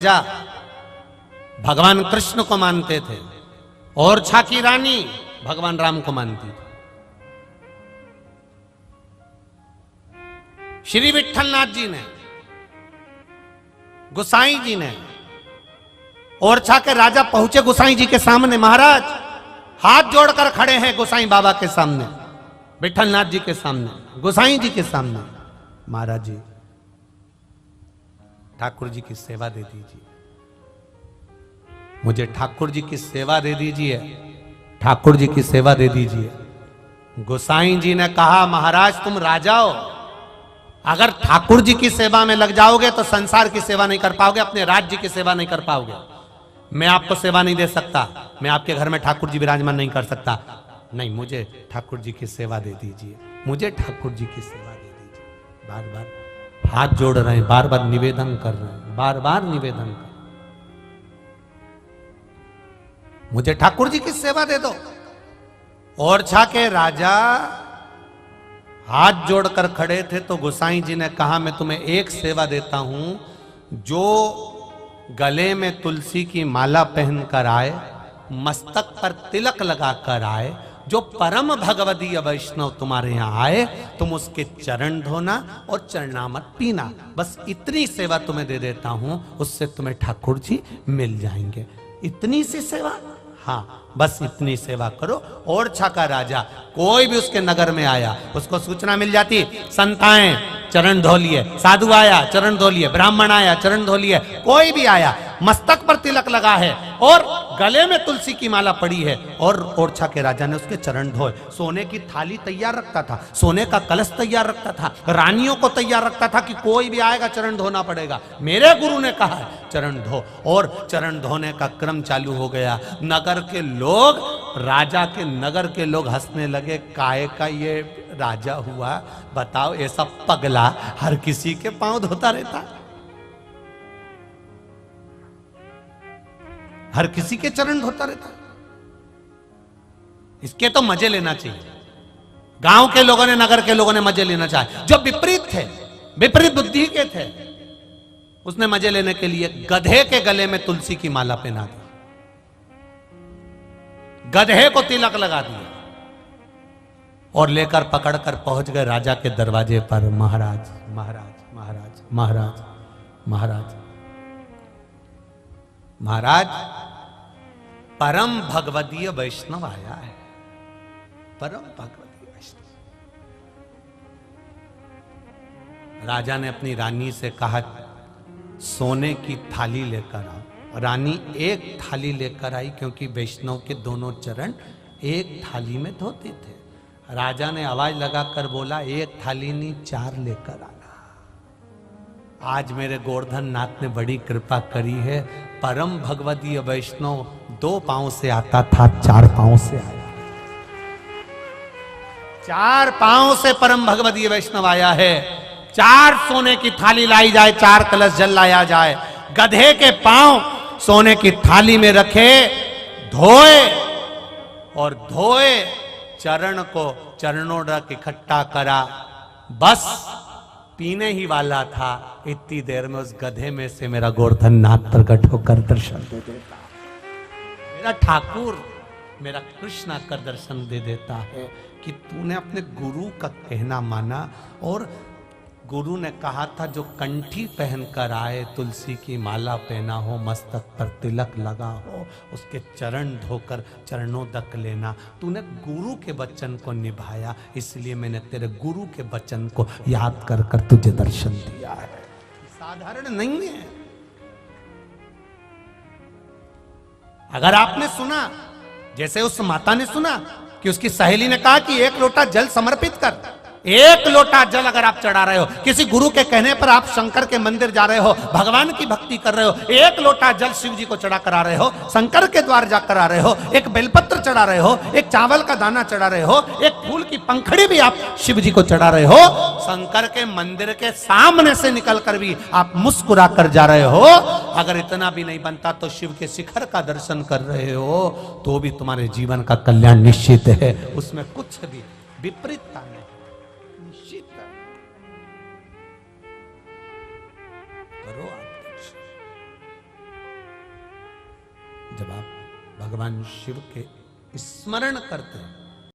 राजा भगवान कृष्ण को मानते थे और छाकी रानी भगवान राम को मानती थी। श्री विठलनाथ जी ने, गोसाई जी ने, और छा के राजा पहुंचे गोसाई जी के सामने। महाराज हाथ जोड़कर खड़े हैं गोसाई बाबा के सामने, विठलनाथ जी के सामने, गोसाई जी के सामने। महाराज जी ठाकुर जी की सेवा दे दीजिए, मुझे ठाकुर जी की सेवा दे दीजिए, ठाकुर जी की सेवा दे दीजिए। गोसाई जी ने कहा, महाराज तुम राजा हो, अगर ठाकुर जी की सेवा में लग जाओगे तो संसार की सेवा नहीं कर पाओगे, अपने राज्य की सेवा नहीं कर पाओगे। मैं आपको सेवा नहीं दे सकता, मैं आपके घर में ठाकुर जी विराजमान नहीं कर सकता। नहीं, मुझे ठाकुर जी की सेवा दे दीजिए, मुझे ठाकुर जी की सेवा दे दीजिए। बार बार हाथ जोड़ रहे हैं, बार बार निवेदन कर रहे हैं, बार बार निवेदन कर, मुझे ठाकुर जी की सेवा दे दो। और छा के राजा हाथ जोड़कर खड़े थे तो गोसाई जी ने कहा, मैं तुम्हें एक सेवा देता हूं, जो गले में तुलसी की माला पहनकर आए, मस्तक पर तिलक लगाकर आए, जो परम भगवदीय वैष्णव तुम्हारे यहां आए, तुम उसके चरण धोना और चरणामृत पीना। बस इतनी सेवा तुम्हें दे देता हूं, उससे तुम्हें ठाकुर जी मिल जाएंगे। इतनी सी सेवा? हाँ, बस इतनी सेवा करो। और छा का राजा कोई भी उसके नगर में आया, उसको सूचना मिल जाती, संत आए चरण धो लिए, साधु आया चरण धो लिए, ब्राह्मण आया चरण धो लिए, कोई भी आया मस्तक पर तिलक लगा है और गले में तुलसी की माला पड़ी है, और ओरछा के राजा ने उसके चरण धोए। सोने की थाली तैयार रखता था, सोने का कलश तैयार रखता था, रानियों को तैयार रखता था कि कोई भी आएगा चरण धोना पड़ेगा। मेरे गुरु ने कहा चरण धो, और चरण धोने का क्रम चालू हो गया। नगर के लोग, राजा के नगर के लोग हंसने लगे, काहे का ये राजा हुआ, बताओ ऐसा पगला हर किसी के पांव धोता रहता, हर किसी के चरण धोता रहता। इसके तो मजे लेना चाहिए। गांव के लोगों ने, नगर के लोगों ने मजे लेना चाहिए। जो विपरीत थे, विपरीत बुद्धि के थे, उसने मजे लेने के लिए गधे के गले में तुलसी की माला पहना दी, गधे को तिलक लगा दिया और लेकर पकड़कर पहुंच गए राजा के दरवाजे पर। महाराज महाराज महाराज महाराज महाराज महाराज, परम भगवदीय वैष्णव आया है, परम भगवदीय वैष्णव। राजा ने अपनी रानी से कहा, सोने की थाली लेकर आओ। रानी एक थाली लेकर आई, क्योंकि वैष्णव के दोनों चरण एक थाली में धोते थे। राजा ने आवाज लगाकर बोला, एक थाली नहीं, 4 लेकर आना। आज मेरे गोवर्धन नाथ ने बड़ी कृपा करी है, परम भगवदीय वैष्णव 2 पांव से आता था, 4 पांव से आया, 4 पांव से परम भगवदीय वैष्णव आया है। 4 सोने की थाली लाई जाए, 4 कलश जल लाया जाए, गधे के पांव सोने की थाली में रखे, धोए और धोए चरण को, चरणों रख इकट्ठा करा, बस पीने ही वाला था। इतनी देर में उस गधे में से मेरा गोवर्धन नाथ प्रकट होकर दर्शन दे देता, मेरा ठाकुर, मेरा कृष्ण आकर दर्शन दे देता है कि तूने अपने गुरु का कहना माना। और गुरु ने कहा था, जो कंठी पहनकर आए, तुलसी की माला पहना हो, मस्तक पर तिलक लगा हो, उसके चरण धोकर चरणों तक लेना। तूने गुरु के वचन को निभाया, इसलिए मैंने तेरे गुरु के वचन को याद कर कर तुझे दर्शन दिया है। साधारण नहीं है। अगर आपने सुना, जैसे उस माता ने सुना कि उसकी सहेली ने कहा कि 1 लोटा जल समर्पित कर, 1 लोटा जल अगर आप चढ़ा रहे हो, किसी गुरु के कहने पर आप शंकर के मंदिर जा रहे हो, भगवान की भक्ति कर रहे हो, 1 लोटा जल शिव जी को चढ़ा कर आ रहे हो, शंकर के द्वार जाकर आ रहे हो, एक बेलपत्र चढ़ा रहे हो, एक चावल का दाना चढ़ा रहे हो, एक फूल की पंखड़ी भी आप शिव जी को चढ़ा रहे हो, शंकर के मंदिर के सामने से निकलकर भी आप मुस्कुरा कर जा रहे हो। अगर इतना भी नहीं बनता तो शिव के शिखर का दर्शन कर रहे हो, तो भी तुम्हारे जीवन का कल्याण निश्चित है, उसमें कुछ भी विपरीतता नहीं। जब आप भगवान शिव के स्मरण करते हैं